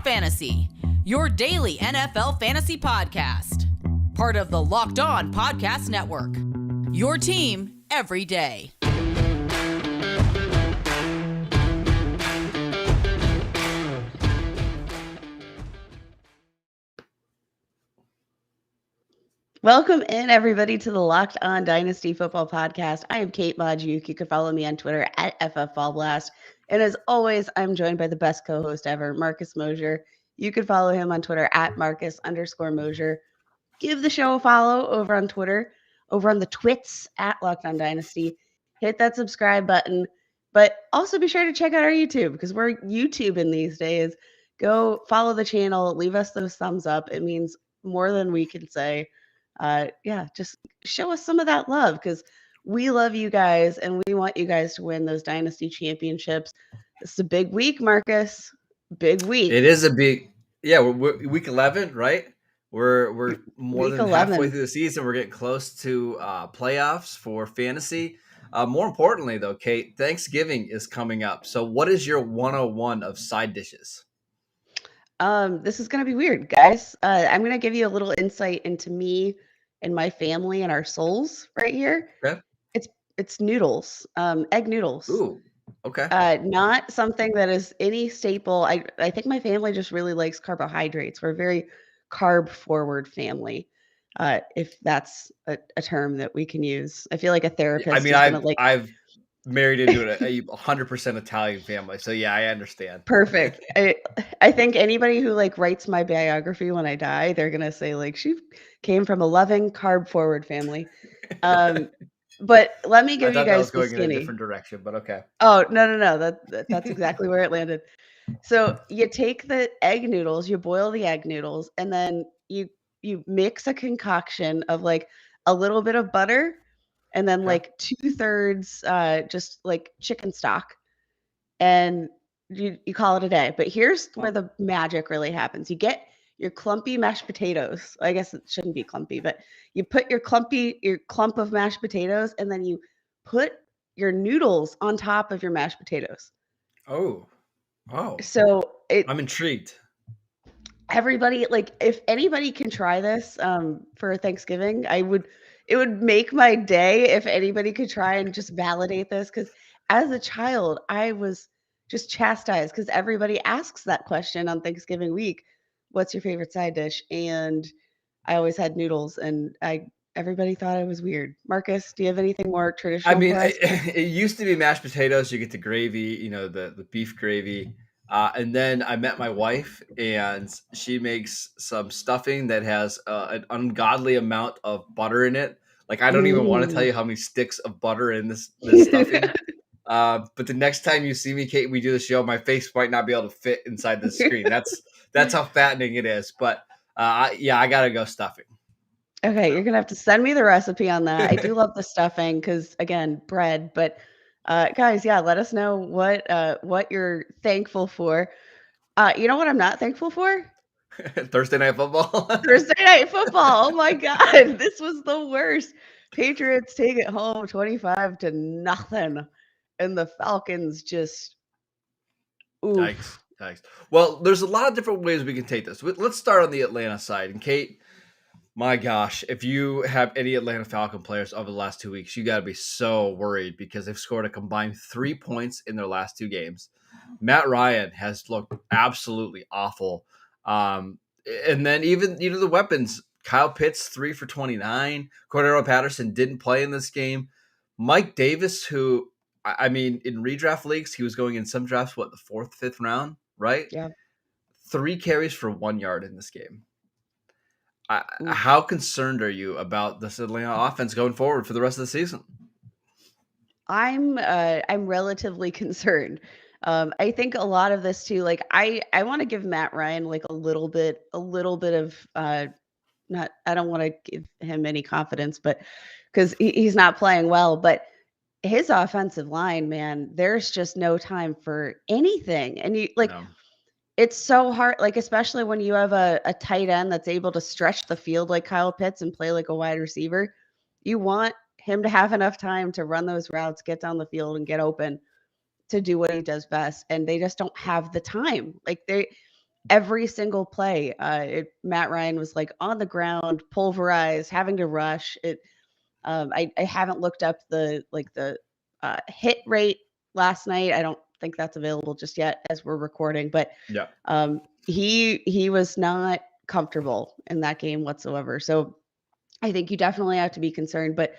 Fantasy, your daily NFL fantasy podcast. Part of the Locked On Podcast Network. Your team every day. Welcome in, everybody, to the Locked On Dynasty Football Podcast. I am Kate Magdziuk. You can follow me on Twitter at FFFallblast. And as always, I'm joined by the best co-host ever, Marcus Mosher. You can follow him on Twitter at Marcus_Mosher. Give the show a follow over on Twitter, over on the twits at Locked On Dynasty. Hit that subscribe button. But also be sure to check out our YouTube because we're YouTubing these days. Go follow the channel. Leave us those thumbs up. It means more than we can say. Just show us some of that love because we love you guys and we want you guys to win those Dynasty championships. It's a big week, Marcus. Big week. It is a big, we're week 11, right? We're more than halfway through the season. We're getting close to playoffs for fantasy. More importantly, though, Kate, Thanksgiving is coming up. So what is your 101 of side dishes? This is going to be weird, guys. I'm going to give you a little insight into me and my family and our souls right here. Okay. It's noodles, egg noodles. Ooh, okay. Not something that is any staple. I think my family just really likes carbohydrates. We're a very carb-forward family, if that's a term that we can use. I feel like a therapist. I mean, I've married into a 100% Italian family, so yeah, I understand. Perfect. I think anybody who writes my biography when I die, they're gonna say she came from a loving carb forward family. But let me give you guys the skinny. In a different direction, but okay. Oh no, that's exactly where it landed. So you take the egg noodles, you boil the egg noodles, and then you mix a concoction of a little bit of butter. And then 2/3 just chicken stock, and you call it a day. But here's where the magic really happens. You get your clumpy mashed potatoes. I guess it shouldn't be clumpy, but you put your clump of mashed potatoes, and then you put your noodles on top of your mashed potatoes. Oh. So I'm intrigued. Everybody, if anybody can try this for Thanksgiving, it would make my day if anybody could try and just validate this. Because as a child, I was just chastised because everybody asks that question on Thanksgiving week. What's your favorite side dish? And I always had noodles, and everybody thought I was weird. Marcus, do you have anything more traditional? I mean, it used to be mashed potatoes. You get the gravy, the beef gravy. And then I met my wife, and she makes some stuffing that has an ungodly amount of butter in it. I don't even want to tell you how many sticks of butter in this stuffing. But the next time you see me, Kate, we do the show, my face might not be able to fit inside the screen. That's how fattening it is. But I gotta go stuffing. Okay, you're gonna have to send me the recipe on that. I do love the stuffing because, again, bread. But guys, let us know what you're thankful for. You know what I'm not thankful for? Thursday Night Football. Thursday Night Football. Oh my God, this was the worst. Patriots take it home 25-0, and the Falcons just. Oof. Yikes. Well, there's a lot of different ways we can take this. Let's start on the Atlanta side. And Kate, my gosh, if you have any Atlanta Falcon players over the last 2 weeks, you got to be so worried because they've scored a combined 3 points in their last 2 games. Matt Ryan has looked absolutely awful. And then even the weapons, Kyle Pitts 3 for 29. Cordero Patterson didn't play in this game. Mike Davis, who I mean, in redraft leagues, he was going in some drafts, the 4th, 5th round, right? Yeah. 3 carries for 1 yard in this game. How concerned are you about this Atlanta offense going forward for the rest of the season? I'm relatively concerned. I think a lot of this too, I want to give Matt Ryan a little bit of not, I don't want to give him any confidence, but because he's not playing well, but his offensive line, man, there's just no time for anything. And No. It's so hard, especially when you have a tight end that's able to stretch the field like Kyle Pitts and play like a wide receiver. You want him to have enough time to run those routes, get down the field, and get open to do what he does best. And they just don't have the time. every single play. Matt Ryan was like on the ground, pulverized, having to rush. I haven't looked up the hit rate last night. I don't think that's available just yet as we're recording, but Yeah. he was not comfortable in that game whatsoever. So I think you definitely have to be concerned. But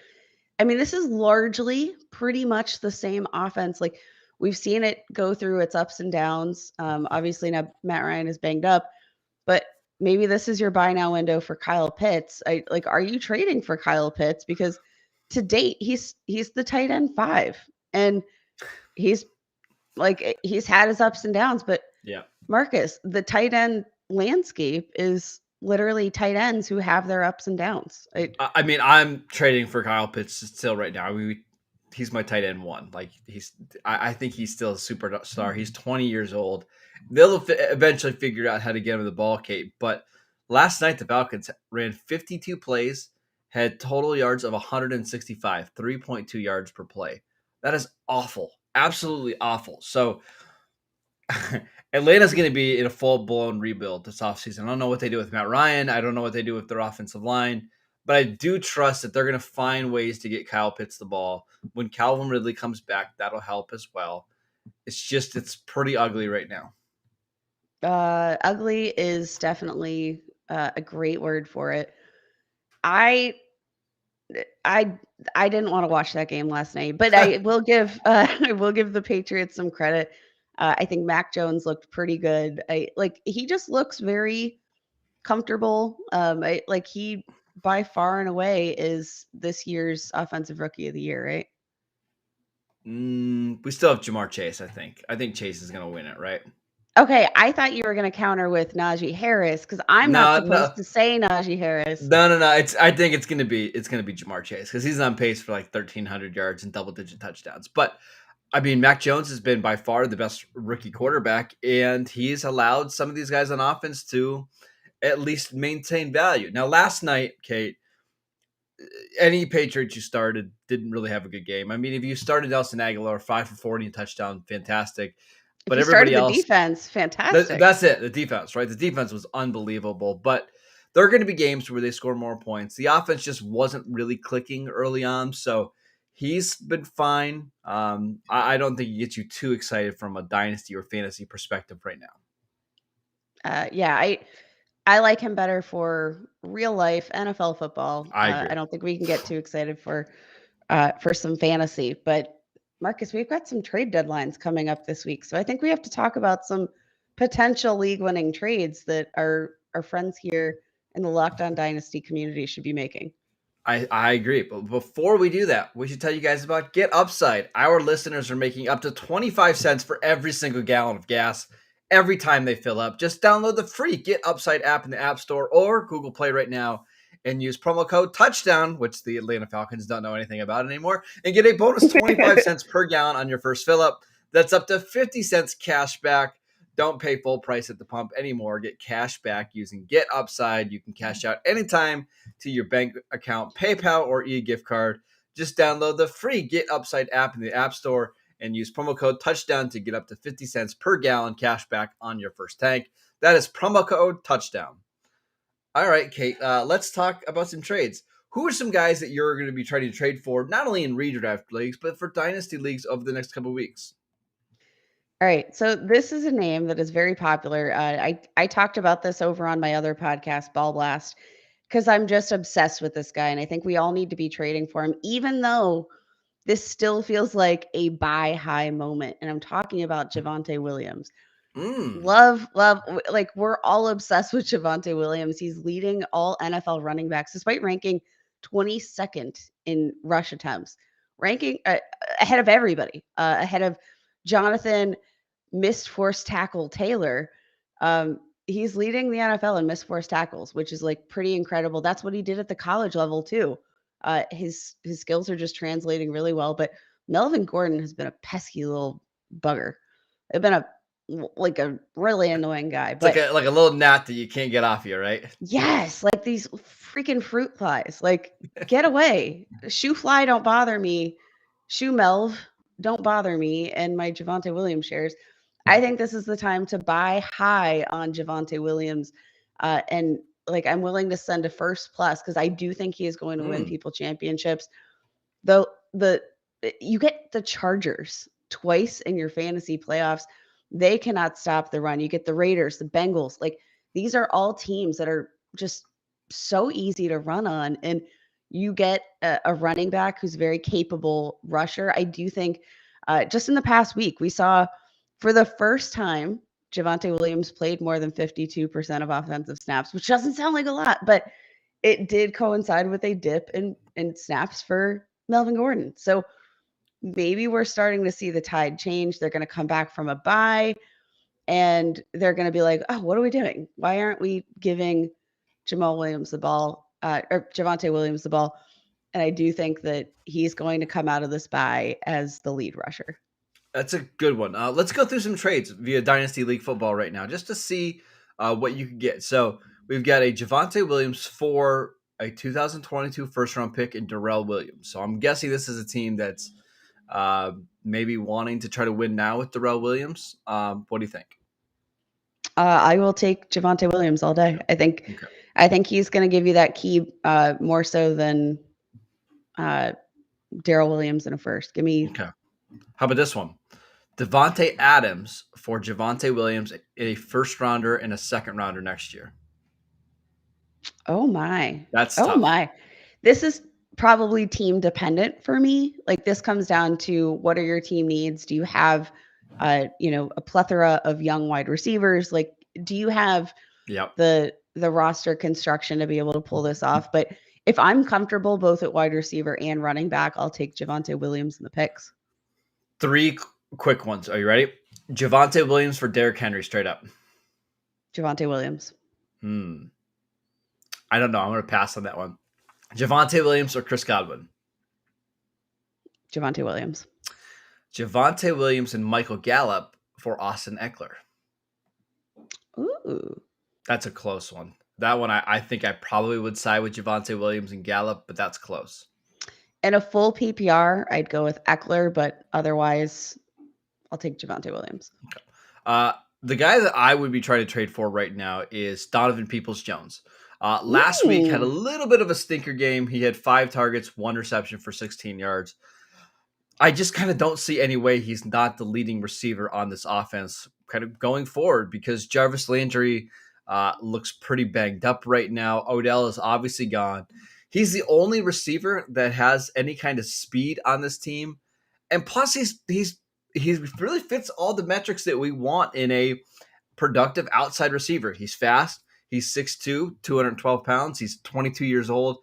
I mean, this is largely pretty much the same offense. Like we've seen it go through its ups and downs. Obviously now Matt Ryan is banged up, but maybe this is your buy now window for Kyle Pitts. Are you trading for Kyle Pitts? Because to date, he's the tight end 5. And he's had his ups and downs, but Yeah. Marcus, the tight end landscape is literally tight ends who have their ups and downs. I mean, I'm trading for Kyle Pitts still right now. He's my tight end 1. Like I think he's still a superstar. He's 20 years old. They'll eventually figure out how to get him the ball, Kate. But last night the Falcons ran 52 plays, had total yards of 165, 3.2 yards per play. That is awful, absolutely awful. So Atlanta's going to be in a full-blown rebuild this offseason. I don't know what they do with Matt Ryan. I don't know what they do with their offensive line. But I do trust that they're going to find ways to get Kyle Pitts the ball. When Calvin Ridley comes back, that'll help as well. It's pretty ugly right now. Ugly is definitely a great word for it. I didn't want to watch that game last night, but I will give the Patriots some credit. I think Mac Jones looked pretty good. He just looks very comfortable. He by far and away is this year's offensive rookie of the year, right? We still have Jamar Chase, I think. I think Chase is going to win it, right? Okay, I thought you were going to counter with Najee Harris because I'm not supposed to say Najee Harris. No. I think it's going to be Jamar Chase because he's on pace for like 1,300 yards and double-digit touchdowns. But I mean, Mac Jones has been by far the best rookie quarterback, and he's allowed some of these guys on offense to at least maintain value. Now, last night, Kate, any Patriots you started didn't really have a good game. I mean, if you started Nelson Aguilar 5 for 40 and touchdown, fantastic. But everybody else, the defense, fantastic. That's it. The defense, right? The defense was unbelievable. But there are going to be games where they score more points. The offense just wasn't really clicking early on, so he's been fine. I don't think he gets you too excited from a dynasty or fantasy perspective right now. I like him better for real life NFL football. I agree. I don't think we can get too excited for some fantasy. But Marcus, we've got some trade deadlines coming up this week, so I think we have to talk about some potential league-winning trades that our friends here in the Locked On Dynasty community should be making. I agree. But before we do that, we should tell you guys about Get Upside. Our listeners are making up to 25 cents for every single gallon of gas every time they fill up. Just download the free Get Upside app in the App Store or Google Play right now and use promo code TOUCHDOWN, which the Atlanta Falcons don't know anything about anymore, and get a bonus 25 cents per gallon on your first fill up. That's up to 50 cents cash back. Don't pay full price at the pump anymore. Get cash back using Get Upside. You can cash out anytime to your bank account, PayPal, or e-gift card. Just download the free Get Upside app in the App Store and use promo code TOUCHDOWN to get up to 50 cents per gallon cash back on your first tank. That is promo code TOUCHDOWN. All right, Kate, let's talk about some trades. Who are some guys that you're going to be trying to trade for, not only in redraft leagues, but for dynasty leagues over the next couple of weeks? All right, so this is a name that is very popular. I talked about this over on my other podcast, Ball Blast, because I'm just obsessed with this guy, and I think we all need to be trading for him, even though this still feels like a buy high moment. And I'm talking about Javonte Williams. Love, like we're all obsessed with Javonte Williams. He's leading all NFL running backs, despite ranking 22nd in rush attempts, ranking ahead of everybody, ahead of Jonathan missed forced tackle Taylor. He's leading the NFL in missed forced tackles, which is like pretty incredible. That's what he did at the college level too. His skills are just translating really well. But Melvin Gordon has been a pesky little bugger. It's been a really annoying guy. But it's like a little gnat that you can't get off you, right? Yes, like these freaking fruit flies. Like, get away. Shoe fly, don't bother me. Shoe Melv, don't bother me. And my Javonte Williams shares. I think this is the time to buy high on Javonte Williams. And like, I'm willing to send a first plus because I do think he is going to win people championships. Though you get the Chargers twice in your fantasy playoffs. They cannot stop the run. You get the Raiders, the Bengals. Like, these are all teams that are just so easy to run on. And you get a running back who's very capable rusher. I do think just in the past week, we saw for the first time, Javonte Williams played more than 52% of offensive snaps, which doesn't sound like a lot, but it did coincide with a dip in snaps for Melvin Gordon. So maybe we're starting to see the tide change. They're going to come back from a bye and they're going to be like, oh, what are we doing? Why aren't we giving Jamal Williams the ball or Javonte Williams the ball? And I do think that he's going to come out of this bye as the lead rusher. That's a good one. Let's go through some trades via Dynasty League Football right now, just to see what you can get. So we've got a Javonte Williams for a 2022 first-round pick in Darrell Williams. So I'm guessing this is a team that's maybe wanting to try to win now with Darrell Williams. What do you think? I will take Javonte Williams all day. I think he's going to give you that key more so than Darrell Williams in a first. Give me. Okay. How about this one? Devontae Adams for Javonte Williams, a first rounder and a second rounder next year. Oh my. That's tough. My. This is probably team dependent for me. Like, this comes down to what are your team needs? Do you have a plethora of young wide receivers? Like, do you have the roster construction to be able to pull this off? But if I'm comfortable both at wide receiver and running back, I'll take Javonte Williams in the picks. 3 quick ones. Are you ready? Javonte Williams for Derrick Henry, straight up. Javonte Williams. I don't know. I'm going to pass on that one. Javonte Williams or Chris Godwin? Javonte Williams. Javonte Williams and Michael Gallup for Austin Eckler. Ooh. That's a close one. That one, I think I probably would side with Javonte Williams and Gallup, but that's close. In a full PPR, I'd go with Eckler, but otherwise, I'll take Javonte Williams. Okay. The guy that I would be trying to trade for right now is Donovan Peoples-Jones. Last week had a little bit of a stinker game. He had 5 targets, 1 reception for 16 yards. I just kind of don't see any way he's not the leading receiver on this offense kind of going forward because Jarvis Landry looks pretty banged up right now. Odell is obviously gone. He's the only receiver that has any kind of speed on this team. And plus he really fits all the metrics that we want in a productive outside receiver. He's fast. He's 6'2", 212 pounds. He's 22 years old.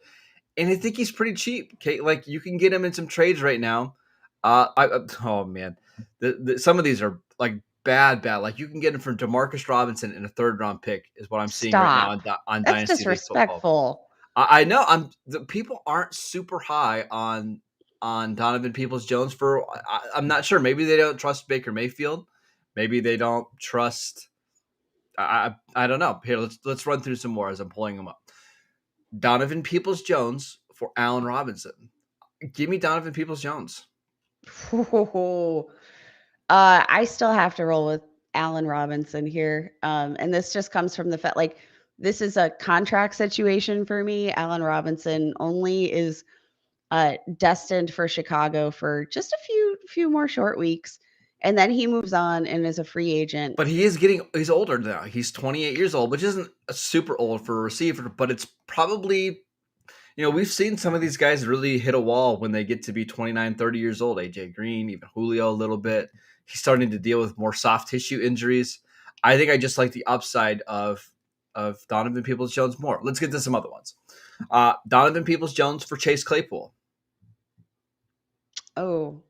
And I think he's pretty cheap. Okay, like you can get him in some trades right now. Oh man, some of these are like bad. Like you can get him from Demarcus Robinson in a 3rd round pick is what I'm seeing right now on That's Dynasty disrespectful. Football. I know. The people aren't super high on Donovan Peoples-Jones for. I'm not sure. Maybe they don't trust Baker Mayfield. Maybe they don't trust. I don't know. Here, let's run through some more as I'm pulling them up. Donovan Peoples-Jones for Allen Robinson. Give me Donovan Peoples-Jones. I still have to roll with Allen Robinson here. And this just comes from the fact, like, this is a contract situation for me. Allen Robinson only is destined for Chicago for just a few more short weeks. And then he moves on and is a free agent. But he's older now. He's 28 years old, which isn't super old for a receiver, but it's probably, we've seen some of these guys really hit a wall when they get to be 29, 30 years old. AJ Green, even Julio a little bit. He's starting to deal with more soft tissue injuries. I think I just like the upside of Donovan Peoples-Jones more. Let's get to some other ones. Donovan Peoples-Jones for Chase Claypool. Oh.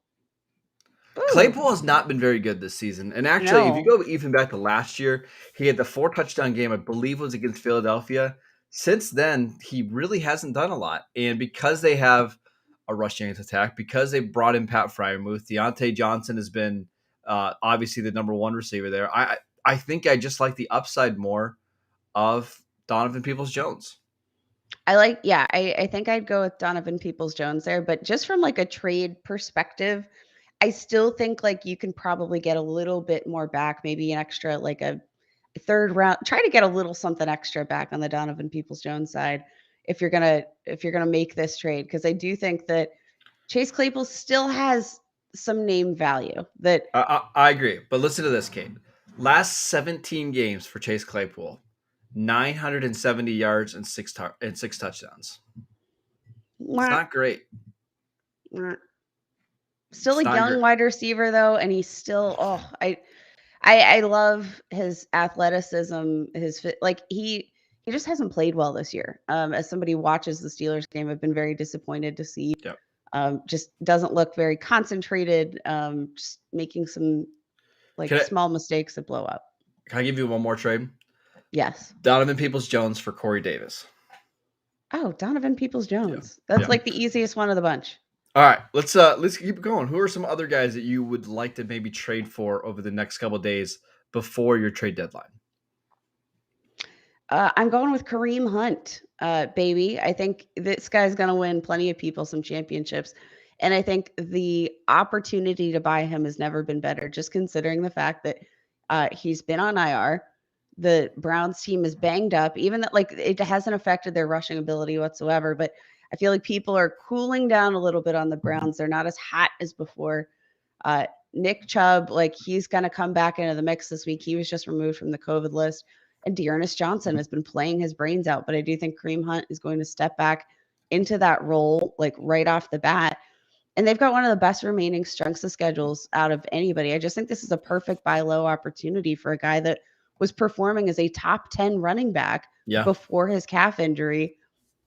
Claypool has not been very good this season. And actually, if you go even back to last year, he had the 4-touchdown game, I believe was against Philadelphia. Since then, he really hasn't done a lot. And because they have a rushing attack, because they brought in Pat Freiermuth, Deontay Johnson has been obviously the number 1 receiver there. I think I just like the upside more of Donovan Peoples-Jones. I think I'd go with Donovan Peoples-Jones there. But just from like a trade perspective, I still think like you can probably get a little bit more back, maybe an extra like a third round. Try to get a little something extra back on the Donovan Peoples-Jones side if you're gonna make this trade, because I do think that Chase Claypool still has some name value. That I agree, but listen to this, Kate. Last 17 games for Chase Claypool, 970 yards and six touchdowns. It's not great. Still It's a not young great. wide receiver though, and he's still I love his athleticism, his fit. Like he just hasn't played well this year. As somebody who watches the Steelers game, I've been very disappointed to see. Yep. Just doesn't look very concentrated. Just making some like small mistakes that blow up. Can I give you one more trade? Yes. Donovan Peoples-Jones for Corey Davis. Oh, Donovan Peoples-Jones. That's like the easiest one of the bunch. All right, let's keep going. Who are some other guys that you would like to maybe trade for over the next couple of days before your trade deadline? I'm going with Kareem Hunt, baby. I think this guy's going to win plenty of people some championships. And I think the opportunity to buy him has never been better, just considering the fact that he's been on IR. The Browns team is banged up, even that like it hasn't affected their rushing ability whatsoever. But I feel like people are cooling down a little bit on the Browns. They're not as hot as before. Nick Chubb, like he's going to come back into the mix this week. He was just removed from the COVID list. And Dearness Johnson has been playing his brains out. But I do think Kareem Hunt is going to step back into that role like right off the bat. And they've got one of the best remaining strengths of schedules out of anybody. I just think this is a perfect buy low opportunity for a guy that was performing as a top 10 running back before his calf injury.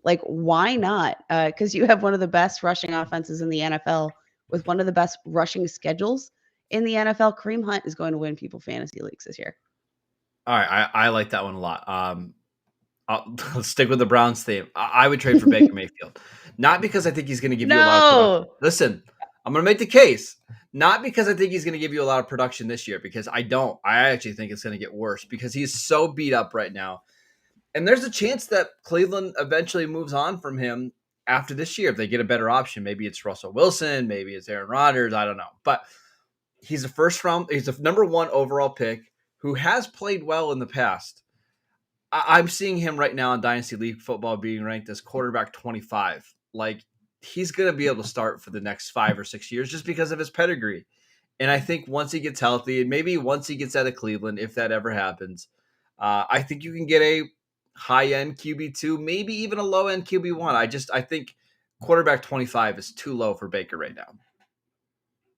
Like, why not? Because you have one of the best rushing offenses in the NFL with one of the best rushing schedules in the NFL. Kareem Hunt is going to win people fantasy leagues this year. All right, I like that one a lot. I'll stick with the Browns theme. I would trade for Baker Mayfield. Not because I think he's going to give you a lot of production. Listen, I'm going to make the case. Not because I think he's going to give you a lot of production this year, because I don't. I actually think it's going to get worse because he's so beat up right now. And there's a chance that Cleveland eventually moves on from him after this year if they get a better option. Maybe it's Russell Wilson. Maybe it's Aaron Rodgers. I don't know. But he's he's a number 1 overall pick who has played well in the past. I'm seeing him right now in Dynasty League football being ranked as quarterback 25. Like, he's going to be able to start for the next 5 or 6 years just because of his pedigree. And I think once he gets healthy, and maybe once he gets out of Cleveland, if that ever happens, I think you can get a high-end QB2, maybe even a low-end QB1. I think quarterback 25 is too low for Baker right now.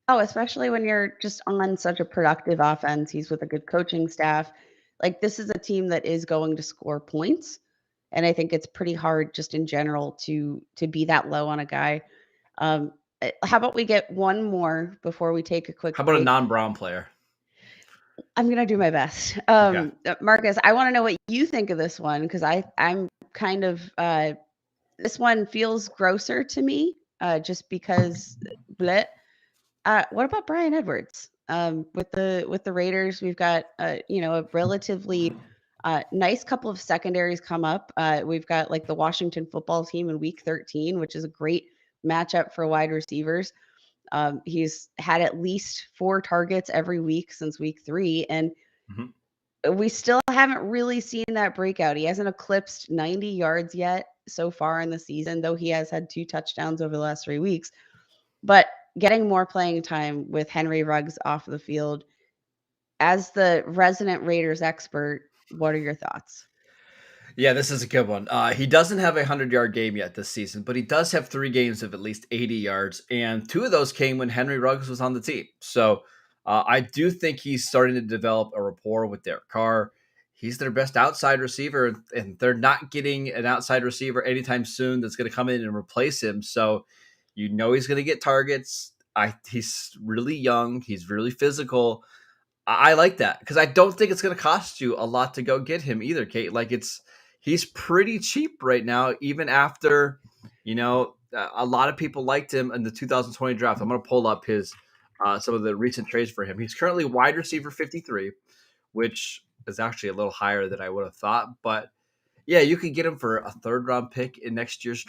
Oh, especially when you're just on such a productive offense. He's with a good coaching staff. Like, this is a team that is going to score points. And I think it's pretty hard just in general to be that low on a guy. How about we get one more before we take a quick How about break? a non-Brown player? I'm going to do my best. Okay. Marcus, I want to know what you think of this one, because I'm kind of this one feels grosser to me just because bleh. What about Brian Edwards? With the Raiders, we've got a relatively nice couple of secondaries come up. We've got like the Washington football team in week 13, which is a great matchup for wide receivers. He's had at least 4 targets every week since week 3, and we still haven't really seen that breakout. He hasn't eclipsed 90 yards yet so far in the season, though he has had 2 touchdowns over the last 3 weeks. But getting more playing time with Henry Ruggs off the field. As the resident Raiders expert, what are your thoughts? Yeah, this is a good one. He doesn't have a 100-yard game yet this season, but he does have 3 games of at least 80 yards, and 2 of those came when Henry Ruggs was on the team. So I do think he's starting to develop a rapport with Derek Carr. He's their best outside receiver, and they're not getting an outside receiver anytime soon that's going to come in and replace him. So he's going to get targets. He's really young. He's really physical. I like that because I don't think it's going to cost you a lot to go get him either, Kate. Like, he's pretty cheap right now, even after, a lot of people liked him in the 2020 draft. I'm going to pull up his some of the recent trades for him. He's currently wide receiver 53, which is actually a little higher than I would have thought. But yeah, you could get him for a 3rd round pick in next year's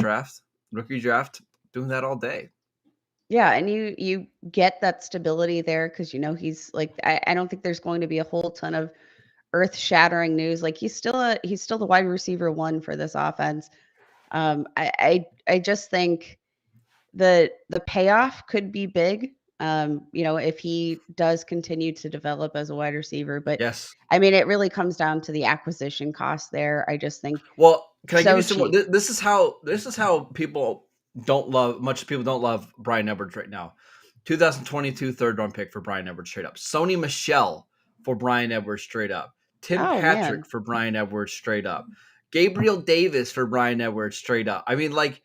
rookie draft. Doing that all day. Yeah, and you get that stability there because he's like I don't think there's going to be a whole ton of earth-shattering news. Like he's still the wide receiver one for this offense. I just think the payoff could be big. If he does continue to develop as a wide receiver, but Yes. I mean, it really comes down to the acquisition cost there. I just think Well, can I give so you some more? cheap. This is how people don't love Brian Edwards right now. 2022 third round pick for Brian Edwards straight up. Sony Michel for Brian Edwards straight up. Tim Oh man. Patrick for Brian Edwards straight up. Gabriel Davis for Brian Edwards straight up. I mean, like,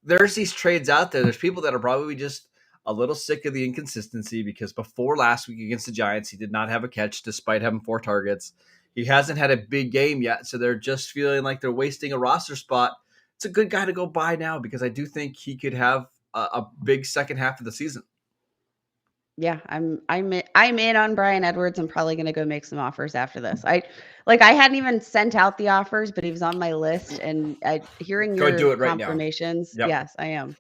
there's these trades out there. There's people that are probably just a little sick of the inconsistency because before last week against the Giants, he did not have a catch despite having 4 targets. He hasn't had a big game yet, so they're just feeling like they're wasting a roster spot. It's a good guy to go buy now because I do think he could have a big second half of the season. Yeah, I'm in on Brian Edwards. I'm probably gonna go make some offers after this. I hadn't even sent out the offers, but he was on my list, and hearing Go do your it right now. confirmations, Yep. yes, I am.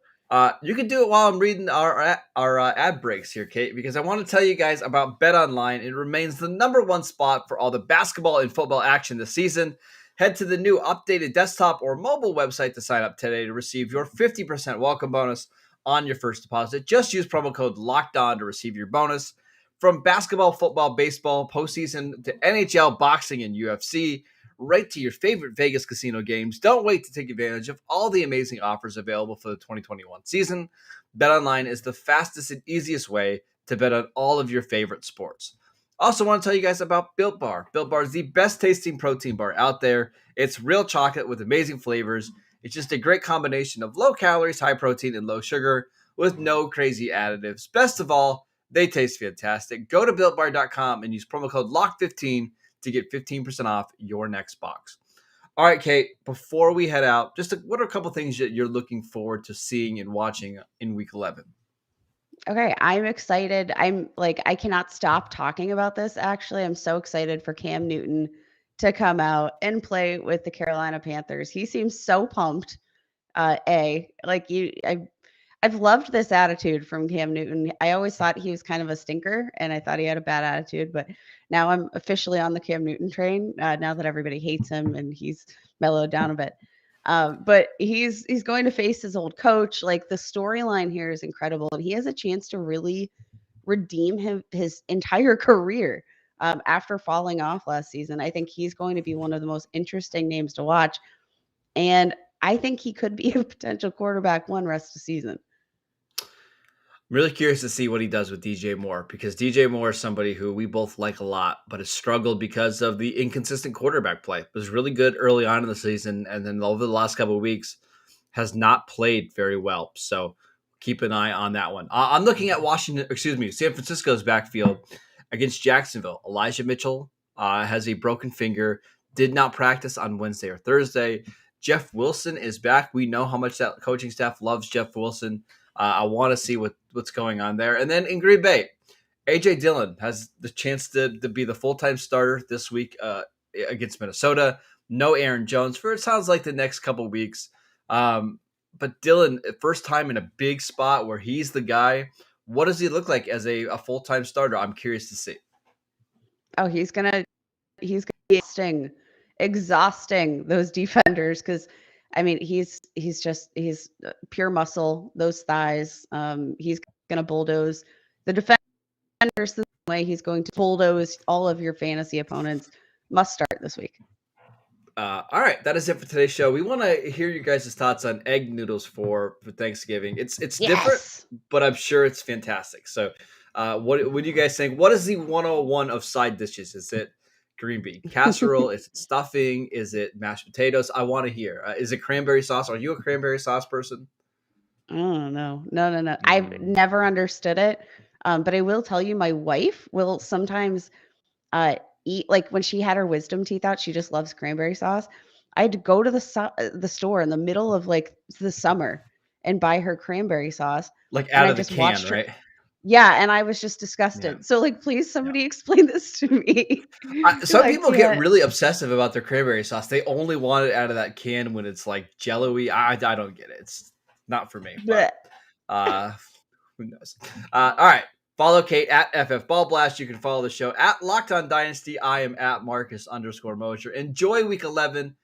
You can do it while I'm reading our ad breaks here, Kate, because I want to tell you guys about Bet Online. It remains the number one spot for all the basketball and football action this season. Head to the new updated desktop or mobile website to sign up today to receive your 50% welcome bonus on your first deposit. Just use promo code LOCKEDON to receive your bonus. From basketball, football, baseball, postseason to NHL, boxing, and UFC, right to your favorite Vegas casino games. Don't wait to take advantage of all the amazing offers available for the 2021 season. BetOnline is the fastest and easiest way to bet on all of your favorite sports. Also want to tell you guys about Built Bar. Built Bar is the best tasting protein bar out there. It's real chocolate with amazing flavors. It's just a great combination of low calories, high protein, and low sugar with no crazy additives. Best of all, they taste fantastic. Go to BuiltBar.com and use promo code LOCK15 to get 15% off your next box. All right, Kate, before we head out, what are a couple things that you're looking forward to seeing and watching in week 11? Okay, I'm excited. I cannot stop talking about this. Actually, I'm so excited for Cam Newton to come out and play with the Carolina Panthers. He seems so pumped. I've loved this attitude from Cam Newton. I always thought he was kind of a stinker, and I thought he had a bad attitude, but now I'm officially on the Cam Newton train, now that everybody hates him and he's mellowed down a bit. But he's going to face his old coach. Like, the storyline here is incredible, and he has a chance to really redeem his entire career, after falling off last season. I think he's going to be one of the most interesting names to watch, and I think he could be a potential quarterback one rest of the season. I'm really curious to see what he does with DJ Moore because DJ Moore is somebody who we both like a lot, but has struggled because of the inconsistent quarterback play. Was really good early on in the season, and then over the last couple of weeks has not played very well. So keep an eye on that one. I'm looking at San Francisco's backfield against Jacksonville. Elijah Mitchell has a broken finger, did not practice on Wednesday or Thursday. Jeff Wilson is back. We know how much that coaching staff loves Jeff Wilson. I want to see what's going on there. And then in Green Bay, A.J. Dillon has the chance to be the full-time starter this week against Minnesota. No Aaron Jones for it sounds like the next couple weeks. But Dillon, first time in a big spot where he's the guy. What does he look like as a full-time starter? I'm curious to see. Oh, he's gonna be exhausting those defenders because I mean he's pure muscle, those thighs. He's gonna bulldoze the defenders the same way he's going to bulldoze all of your fantasy opponents. Must start this week. All right, that is it for today's show. We want to hear you guys' thoughts on egg noodles for Thanksgiving. It's different, but I'm sure it's fantastic. So, what do you guys think? What is the 101 of side dishes? Is it green bean casserole? Is it stuffing? Is it mashed potatoes? I want to hear. Is it cranberry sauce? Are you a cranberry sauce person? Oh no. I've never understood it, but I will tell you, my wife will sometimes eat, like when she had her wisdom teeth out, she just loves cranberry sauce. I had to go to the store in the middle of like the summer and buy her cranberry sauce. Like And out I of the just can, watched her. right? Yeah, and I was just disgusted. Yeah. So like, please somebody explain this to me. Some I people get can't. really obsessive about their cranberry sauce. They only want it out of that can when it's like jello-y. I don't get it. It's not for me. But Who knows? All right. Follow Kate at FF Ball Blast. You can follow the show at Locked On Dynasty. I am at Marcus _Mosher. Enjoy week 11.